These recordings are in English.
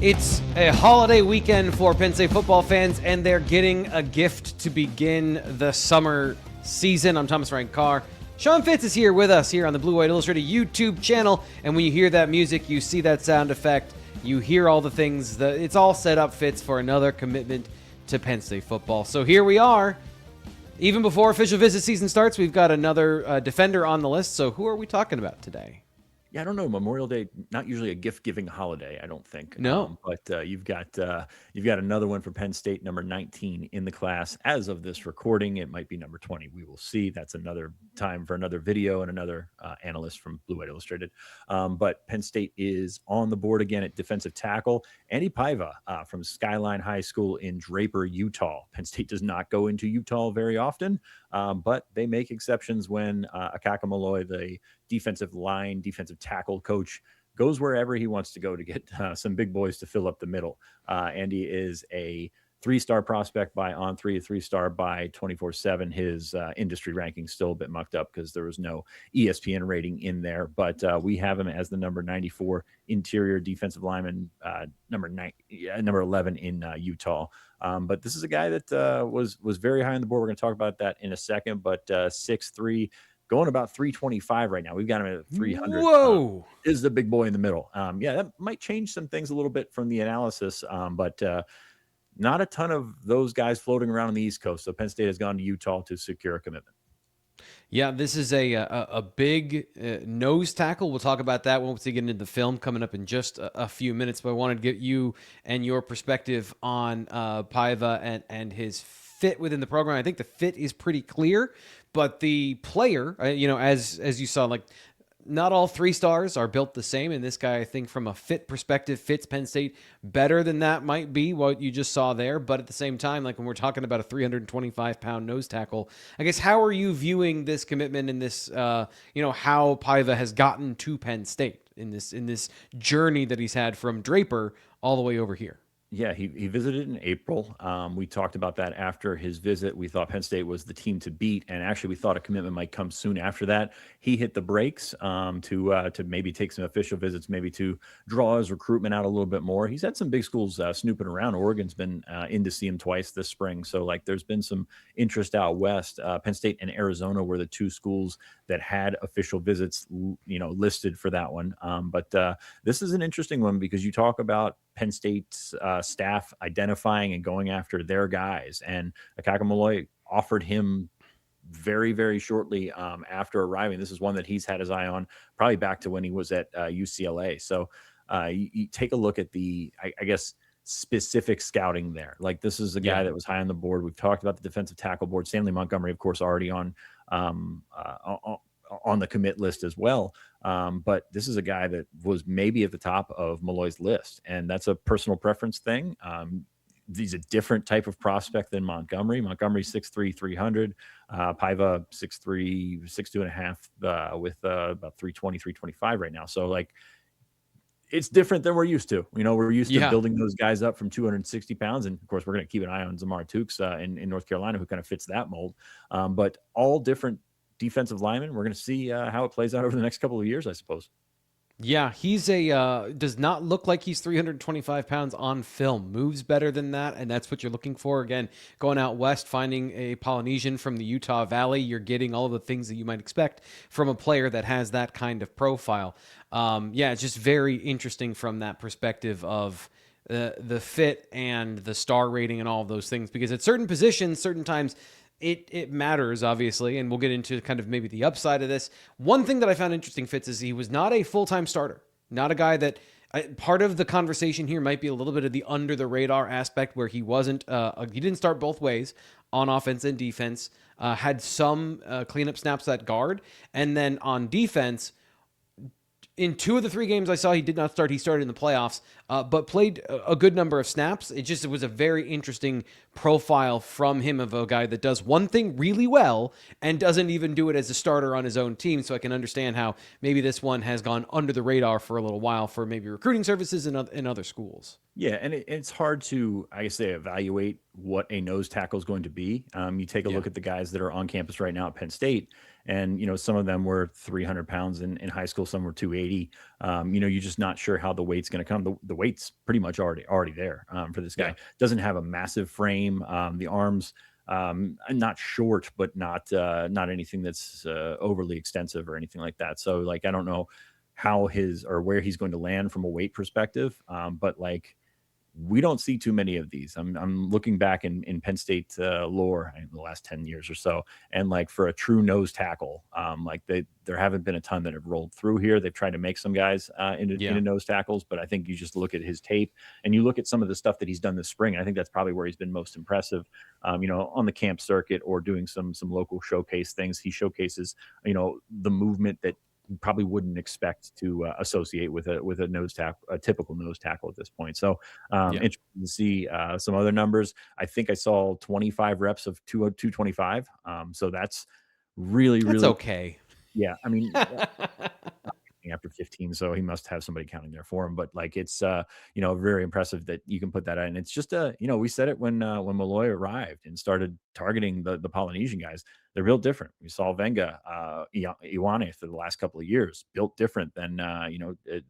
It's a holiday weekend for Penn State football fans, and they're getting a gift to begin the summer season. I'm Thomas Frank Carr. Sean Fitz is here with us here on the Blue White Illustrated YouTube channel, and when you hear that music, you see that sound effect, you hear all the things, it's all set up, Fitz, for another commitment to Penn State football. So here we are. Even before official visit season starts, we've got another defender on the list. So who are we talking about today? Yeah, I don't know. Memorial Day, not usually a gift-giving holiday, I don't think. No. But you've got another one for Penn State, number 19 in the class. As of this recording, it might be number 20. We will see. That's another time for another video and another analyst from Blue White Illustrated. But Penn State is on the board again at defensive tackle. Andy Paiva from Skyline High School in Draper, Utah. Penn State does not go into Utah very often, but they make exceptions when Ikaika Malloe, the defensive tackle coach, goes wherever he wants to go to get some big boys to fill up the middle. Andy is a 3-star prospect by On3, a 3-star by 24/7. His industry ranking still a bit mucked up because there was no ESPN rating in there, but we have him as the number 94 interior defensive lineman, number 11 in Utah. But this is a guy that was very high on the board. We're going to talk about that in a second, but 6'3", going about 325 right now. We've got him at 300. Whoa. Is the big boy in the middle. Yeah, that might change some things a little bit from the analysis, but not a ton of those guys floating around on the East Coast. So Penn State has gone to Utah to secure a commitment. Yeah, this is a big nose tackle. We'll talk about that once we get into the film coming up in just a few minutes. But I wanted to get you and your perspective on Paiva and his fit within the program. I think the fit is pretty clear, but the player, as you saw, like, not all 3-stars are built the same. And this guy, I think from a fit perspective, fits Penn State better than that might be what you just saw there. But at the same time, like when we're talking about a 325-pound nose tackle, I guess, how are you viewing this commitment in this, how Paiva has gotten to Penn State in this journey that he's had from Draper all the way over here? Yeah, he visited in April. We talked about that after his visit. We thought Penn State was the team to beat, and actually we thought a commitment might come soon after that. He hit the brakes to maybe take some official visits, maybe to draw his recruitment out a little bit more. He's had some big schools snooping around. Oregon's been in to see him twice this spring, so like there's been some interest out west. Penn State and Arizona were the two schools that had official visits, listed for that one. But this is an interesting one because you talk about Penn State's staff identifying and going after their guys. And Ikaika Malloe offered him very, very shortly after arriving. This is one that he's had his eye on probably back to when he was at UCLA. So you take a look at the, I guess, specific scouting there. Like this is a guy that was high on the board. We've talked about the defensive tackle board. Stanley Montgomery, of course, already on the commit list as well. But this is a guy that was maybe at the top of Malloy's list, and that's a personal preference thing. He's a different type of prospect than Montgomery. Montgomery 6'3", 300. Paiva 6'3", 6'2.5", with about 320, 325 right now. So like, it's different than we're used to. We're used to building those guys up from 260 pounds. And of course, we're going to keep an eye on Zamar Tukes in North Carolina, who kind of fits that mold. But all different defensive linemen. We're going to see how it plays out over the next couple of years, I suppose. Yeah, he's does not look like he's 325 pounds on film. Moves better than that, and that's what you're looking for. Again, going out west, finding a Polynesian from the Utah Valley, you're getting all of the things that you might expect from a player that has that kind of profile. It's just very interesting from that perspective of the fit and the star rating and all of those things, because at certain positions, certain times, it matters, obviously, and we'll get into kind of maybe the upside of this. One thing that I found interesting, Fitz, is he was not a full-time starter, not a guy that part of the conversation here might be a little bit of the under-the-radar aspect where he wasn't, he didn't start both ways on offense and defense, had some cleanup snaps at guard, and then on defense, in 2 of the 3 games I saw, he did not start. He started in the playoffs, but played a good number of snaps. It was a very interesting profile from him of a guy that does one thing really well and doesn't even do it as a starter on his own team. So I can understand how maybe this one has gone under the radar for a little while for maybe recruiting services in other schools. Yeah, and it's hard to, I guess, evaluate what a nose tackle is going to be. You take a look at the guys that are on campus right now at Penn State, and some of them were 300 pounds in high school, some were 280. You're just not sure how the weight's going to come. The weight's pretty much already there for this guy. Yeah. Doesn't have a massive frame. The arms, not short, but not anything that's overly extensive or anything like that. So like, I don't know how where he's going to land from a weight perspective. But like, we don't see too many of these. I'm looking back in Penn State lore in the last 10 years or so, and like for a true nose tackle, like there haven't been a ton that have rolled through here. They've tried to make some guys into nose tackles, but I think you just look at his tape and you look at some of the stuff that he's done this spring. I think that's probably where he's been most impressive. On the camp circuit or doing some local showcase things. He showcases the movement that you probably wouldn't expect to associate with a nose tackle, a typical nose tackle at this point. So interesting to see some other numbers. I think I saw 25 reps of 225. So that's really okay. Yeah, I mean, after 15, so he must have somebody counting there for him. But like, it's very impressive that you can put that in. It's just we said it when Malloe arrived and started targeting the Polynesian guys. They're built different. We saw Venga, Iwane for the last couple of years, built different than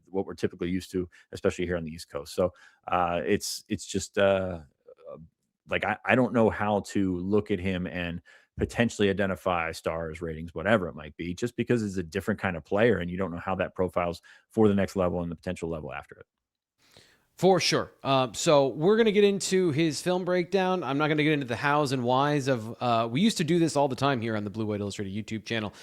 what we're typically used to, especially here on the East Coast. So it's just like, I don't know how to look at him and potentially identify stars, ratings, whatever it might be, just because it's a different kind of player and you don't know how that profiles for the next level and the potential level after it. For sure. So we're going to get into his film breakdown. I'm not going to get into the hows and whys of, we used to do this all the time here on the Blue White Illustrated YouTube channel.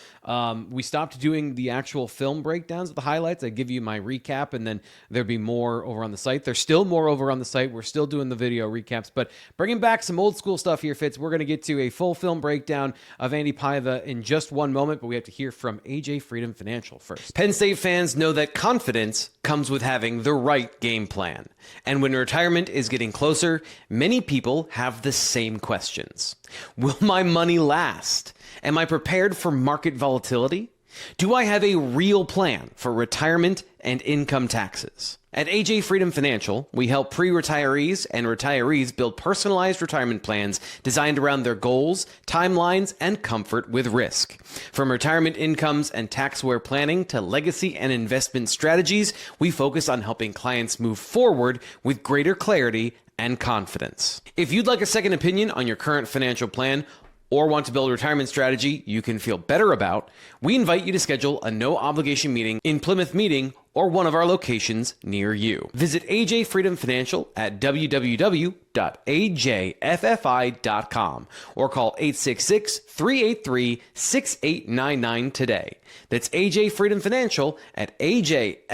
We stopped doing the actual film breakdowns of the highlights. I give you my recap and then there'd be more over on the site. There's still more over on the site. We're still doing the video recaps, but bringing back some old school stuff here, Fitz. We're going to get to a full film breakdown of Andy Paiva in just one moment, but we have to hear from AJ Freedom Financial first. Penn State fans know that confidence comes with having the right game plan. And when retirement is getting closer, many people have the same questions. Will my money last? Am I prepared for market volatility? Do I have a real plan for retirement and income taxes? At AJ Freedom Financial, we help pre-retirees and retirees build personalized retirement plans designed around their goals, timelines, and comfort with risk. From retirement incomes and tax-aware planning to legacy and investment strategies, we focus on helping clients move forward with greater clarity and confidence. If you'd like a second opinion on your current financial plan, or want to build a retirement strategy you can feel better about, we invite you to schedule a no-obligation meeting in Plymouth Meeting or one of our locations near you. Visit AJ Freedom Financial at www.ajffi.com or call 866-383-6899 today. That's AJ Freedom Financial at ajffi.com.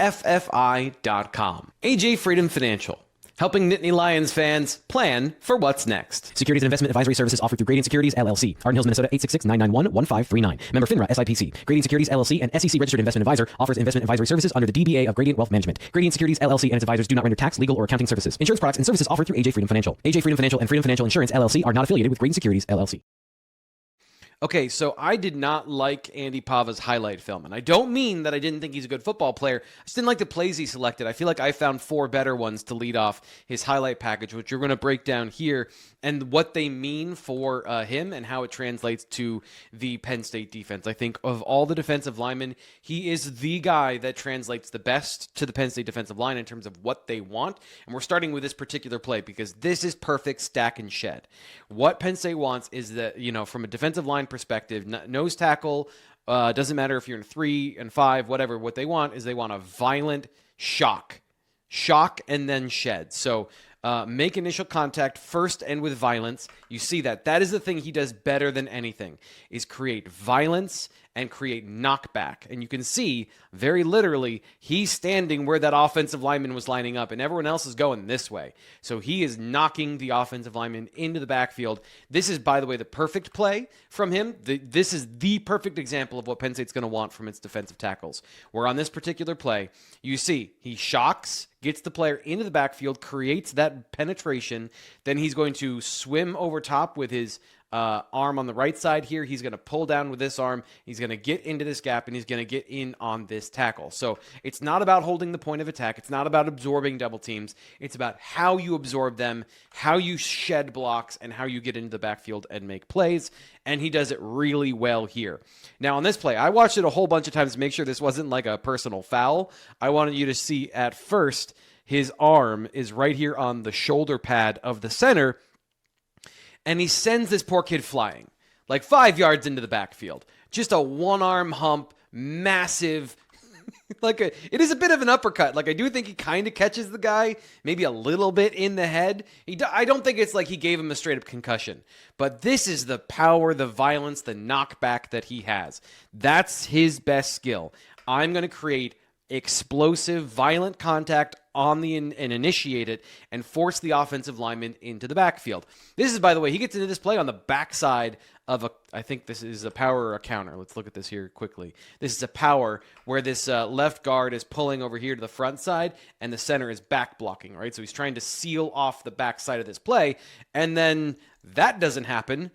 AJ Freedom Financial, helping Nittany Lions fans plan for what's next. Securities and investment advisory services offered through Gradient Securities, LLC. Arden Hills, Minnesota, 866-991-1539. Member FINRA, SIPC. Gradient Securities, LLC, and SEC Registered Investment Advisor offers investment advisory services under the DBA of Gradient Wealth Management. Gradient Securities, LLC, and its advisors do not render tax, legal, or accounting services. Insurance products and services offered through AJ Freedom Financial. AJ Freedom Financial and Freedom Financial Insurance, LLC are not affiliated with Gradient Securities, LLC. Okay, so I did not like Andy Paiva's highlight film, and I don't mean that I didn't think he's a good football player. I just didn't like the plays he selected. I feel like I found 4 better ones to lead off his highlight package, which you're going to break down here, and what they mean for him and how it translates to the Penn State defense. I think of all the defensive linemen, he is the guy that translates the best to the Penn State defensive line in terms of what they want, and we're starting with this particular play because this is perfect stack and shed. What Penn State wants is that, from a defensive line perspective, nose tackle, doesn't matter if you're in 3 and 5, whatever. What they want is they want a violent shock and then shed. So make initial contact first and with violence. You see that. That is the thing he does better than anything, is create violence and create knockback. And you can see, very literally, he's standing where that offensive lineman was lining up, and everyone else is going this way. So he is knocking the offensive lineman into the backfield. This is, by the way, the perfect play from him. This is the perfect example of what Penn State's going to want from its defensive tackles. Where on this particular play, you see he shocks, gets the player into the backfield, creates that penetration, then he's going to swim over top with his arm on the right side here. He's going to pull down with this arm. He's going to get into this gap, and he's going to get in on this tackle. So it's not about holding the point of attack. It's not about absorbing double teams. It's about how you absorb them, how you shed blocks, and how you get into the backfield and make plays. And he does it really well here. Now on this play, I watched it a whole bunch of times to make sure this wasn't like a personal foul. I wanted you to see at first His arm is right here on the shoulder pad of the center, and he sends this poor kid flying, like 5 yards into the backfield. Just a one-arm hump, massive, it is a bit of an uppercut. Like, I do think he kind of catches the guy, maybe a little bit in the head. I don't think it's like he gave him a straight-up concussion. But this is the power, the violence, the knockback that he has. That's his best skill. I'm going to create explosive, violent contact on and initiate it and force the offensive lineman into the backfield. This is, by the way, he gets into this play on the backside of I think this is a power or a counter. Let's look at this here quickly. This is a power where this left guard is pulling over here to the front side and the center is back blocking, right? So he's trying to seal off the backside of this play, and then that doesn't happen,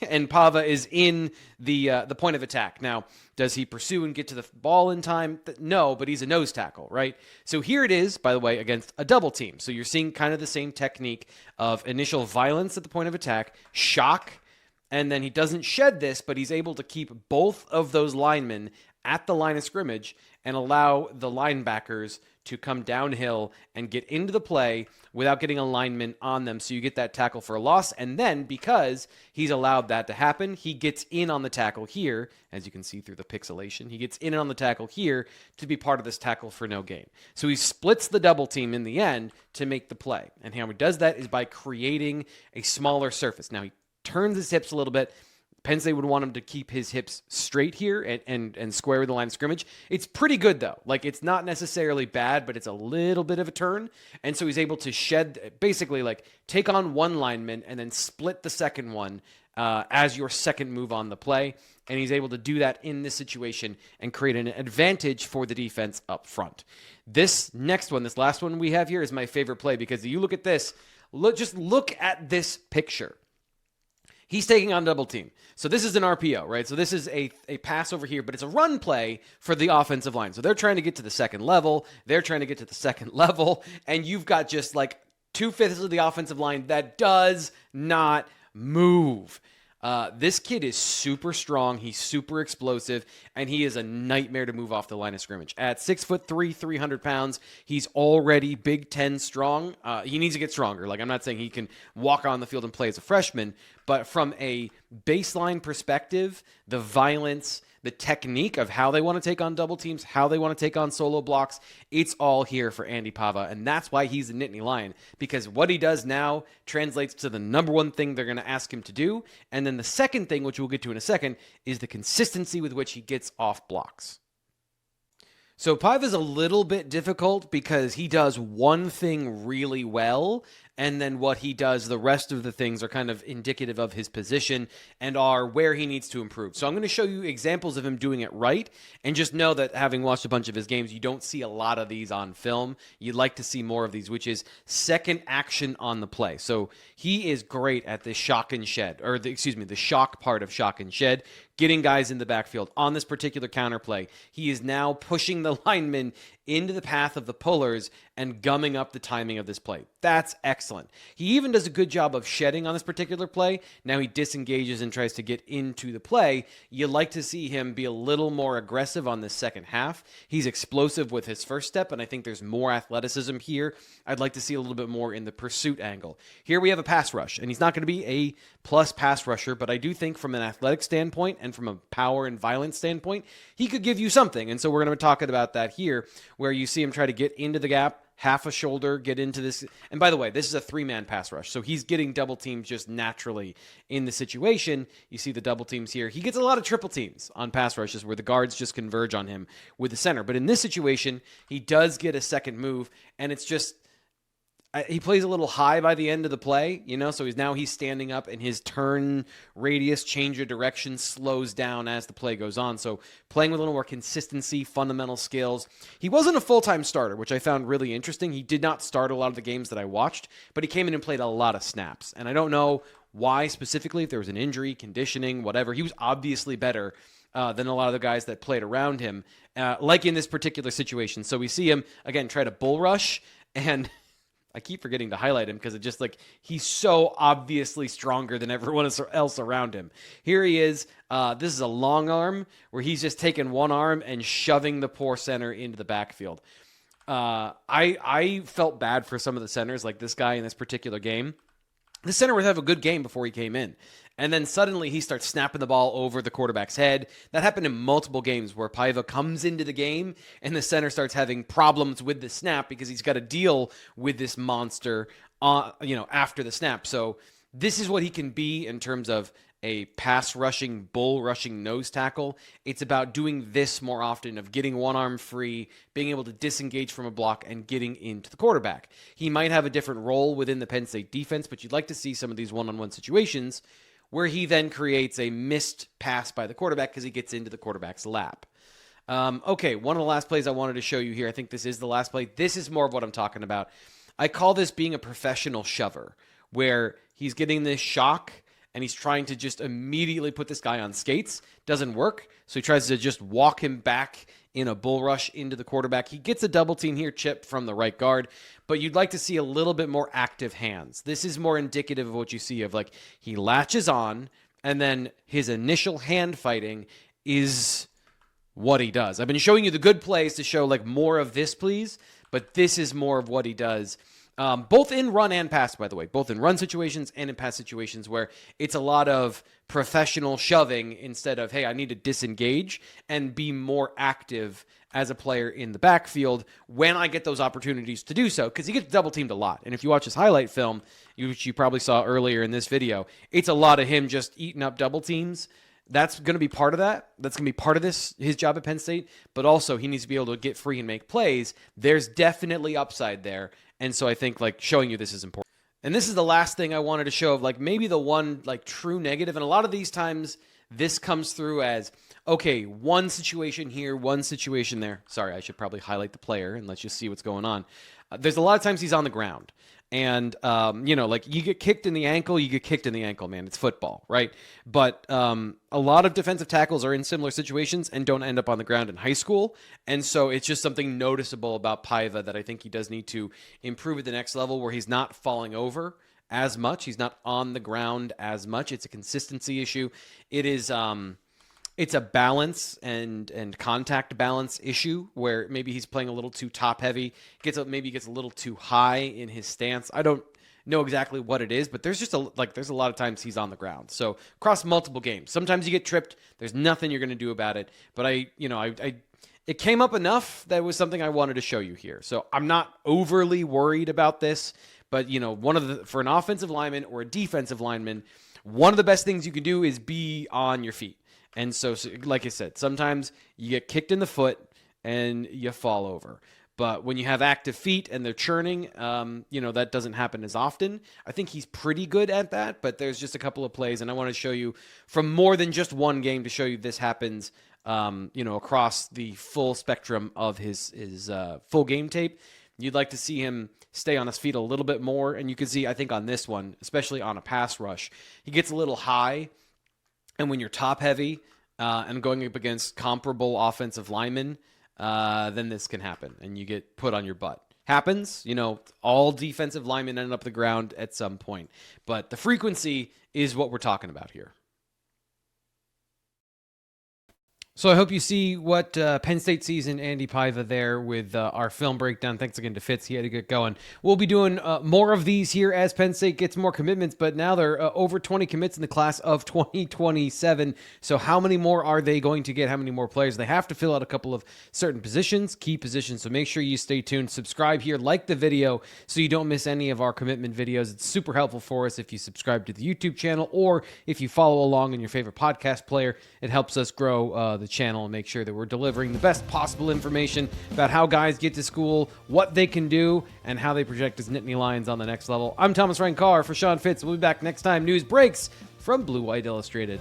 and Paiva is in the point of attack. Now, does he pursue and get to the ball in time? No, but he's a nose tackle, right? So here it is, by the way, against a double team. So you're seeing kind of the same technique of initial violence at the point of attack, shock, and then he doesn't shed this, but he's able to keep both of those linemen at the line of scrimmage and allow the linebackers to come downhill and get into the play without getting a lineman on them. So you get that tackle for a loss. And then because he's allowed that to happen, he gets in on the tackle here. As you can see through the pixelation, he gets in on the tackle here to be part of this tackle for no gain. So he splits the double team in the end to make the play. And how he does that is by creating a smaller surface. Now he turns his hips a little bit. Penn State would want him to keep his hips straight here and square with the line of scrimmage. It's pretty good, though. Like, it's not necessarily bad, but it's a little bit of a turn. And so he's able to basically, like, take on one lineman and then split the second one as your second move on the play. And he's able to do that in this situation and create an advantage for the defense up front. This next one, this last one we have here is my favorite play because you look at this, just look at this picture. He's taking on double team. So this is an RPO, right? So this is a pass over here, but it's a run play for the offensive line. So they're trying to get to the second level. They're trying to get to the second level. And you've got just like 2/5 of the offensive line that does not move. This kid is super strong. He's super explosive, and he is a nightmare to move off the line of scrimmage. At 6'3", 300 pounds, he's already Big Ten strong. He needs to get stronger. Like, I'm not saying he can walk on the field and play as a freshman, but from a baseline perspective, the violence, the technique of how they want to take on double teams, how they want to take on solo blocks, it's all here for Andy Paiva, and that's why he's a Nittany Lion, because what he does now translates to the number one thing they're going to ask him to do, and then the second thing, which we'll get to in a second, is the consistency with which he gets off blocks. So Paiva's a little bit difficult because he does one thing really well, and then what he does, the rest of the things are kind of indicative of his position and are where he needs to improve. So I'm going to show you examples of him doing it right, and just know that having watched a bunch of his games, you don't see a lot of these on film. You'd like to see more of these, which is second action on the play. So he is great at the shock and shed, or the shock part of shock and shed, getting guys in the backfield. On this particular counter play, he is now pushing the lineman into the path of the pullers and gumming up the timing of this play. That's excellent. He even does a good job of shedding on this particular play. Now he disengages and tries to get into the play. You like to see him be a little more aggressive on this second half. He's explosive with his first step, and I think there's more athleticism here. I'd like to see a little bit more in the pursuit angle. Here we have a pass rush, and he's not going to be a plus pass rusher, but I do think from an athletic standpoint and from a power and violence standpoint, he could give you something. And so we're going to be talking about that here, where you see him try to get into the gap, half a shoulder, get into this. And by the way, this is a 3-man pass rush, so he's getting double teams just naturally in the situation. You see the double teams here. He gets a lot of triple teams on pass rushes where the guards just converge on him with the center. But in this situation, he does get a second move, and it's just, he plays a little high by the end of the play, so he's standing up, and his turn radius, change of direction slows down as the play goes on. So playing with a little more consistency, fundamental skills. He wasn't a full-time starter, which I found really interesting. He did not start a lot of the games that I watched, but he came in and played a lot of snaps. And I don't know why specifically, if there was an injury, conditioning, whatever. He was obviously better than a lot of the guys that played around him, like in this particular situation. So we see him, again, try to bull rush, and I keep forgetting to highlight him because it's just like he's so obviously stronger than everyone else around him. Here he is. This is a long arm where he's just taking one arm and shoving the poor center into the backfield. I felt bad for some of the centers, like this guy in this particular game. The center would have a good game before he came in. And then suddenly he starts snapping the ball over the quarterback's head. That happened in multiple games where Paiva comes into the game and the center starts having problems with the snap because he's got to deal with this monster after the snap. So this is what he can be in terms of a pass rushing, bull rushing nose tackle. It's about doing this more often, of getting one arm free, being able to disengage from a block, and getting into the quarterback. He might have a different role within the Penn State defense, but you'd like to see some of these one-on-one situations where he then creates a missed pass by the quarterback because he gets into the quarterback's lap. Okay, one of the last plays I wanted to show you here, I think this is the last play. This is more of what I'm talking about. I call this being a professional shover, where he's getting this shock and he's trying to just immediately put this guy on skates. Doesn't work, so he tries to just walk him back in a bull rush into the quarterback. He gets a double team here, chip from the right guard, but you'd like to see a little bit more active hands. This is more indicative of what you see of, like, he latches on, and then his initial hand fighting is what he does. I've been showing you the good plays to show, like, more of this, please, but this is more of what he does. Both in run and pass, by the way, both in run situations and in pass situations, where it's a lot of professional shoving instead of, hey, I need to disengage and be more active as a player in the backfield when I get those opportunities to do so, because he gets double teamed a lot. And if you watch his highlight film, which you probably saw earlier in this video, it's a lot of him just eating up double teams. That's going to be part of that. That's going to be part of his job at Penn State, but also he needs to be able to get free and make plays. There's definitely upside there. And so I think, like, showing you this is important. And this is the last thing I wanted to show of, like, maybe the one, like, true negative. And a lot of these times this comes through as, okay, one situation here, one situation there. Sorry, I should probably highlight the player and let's just see what's going on. There's a lot of times he's on the ground. And, like, you get kicked in the ankle, man. It's football, right? But a lot of defensive tackles are in similar situations and don't end up on the ground in high school. And so it's just something noticeable about Paiva that I think he does need to improve at the next level, where he's not falling over as much. He's not on the ground as much. It's a consistency issue. It is... It's a balance and contact balance issue where maybe he's playing a little too top heavy, maybe gets a little too high in his stance. I don't know exactly what it is, but there's just there's a lot of times he's on the ground. So across multiple games, sometimes you get tripped. There's nothing you're going to do about it. But it came up enough that it was something I wanted to show you here. So I'm not overly worried about this, but for an offensive lineman or a defensive lineman, one of the best things you can do is be on your feet. And so, like I said, sometimes you get kicked in the foot and you fall over. But when you have active feet and they're churning, that doesn't happen as often. I think he's pretty good at that, but there's just a couple of plays, and I want to show you from more than just one game to show you this happens, across the full spectrum of his full game tape. You'd like to see him stay on his feet a little bit more, and you can see, I think, on this one, especially on a pass rush, he gets a little high. And when you're top heavy and going up against comparable offensive linemen, then this can happen and you get put on your butt. Happens, all defensive linemen end up the ground at some point. But the frequency is what we're talking about here. So I hope you see what Penn State sees in Andy Paiva there with our film breakdown. Thanks again to Fitz. He had to get going. We'll be doing more of these here as Penn State gets more commitments, but now there are over 20 commits in the class of 2027. So how many more are they going to get? How many more players? They have to fill out a couple of certain positions, key positions. So make sure you stay tuned. Subscribe here. Like the video so you don't miss any of our commitment videos. It's super helpful for us if you subscribe to the YouTube channel or if you follow along in your favorite podcast player. It helps us grow the channel and make sure that we're delivering the best possible information about how guys get to school, what they can do, and how they project as Nittany Lions on the next level. I'm Thomas Frank Carr for Sean Fitz. We'll be back next time news breaks from Blue White Illustrated.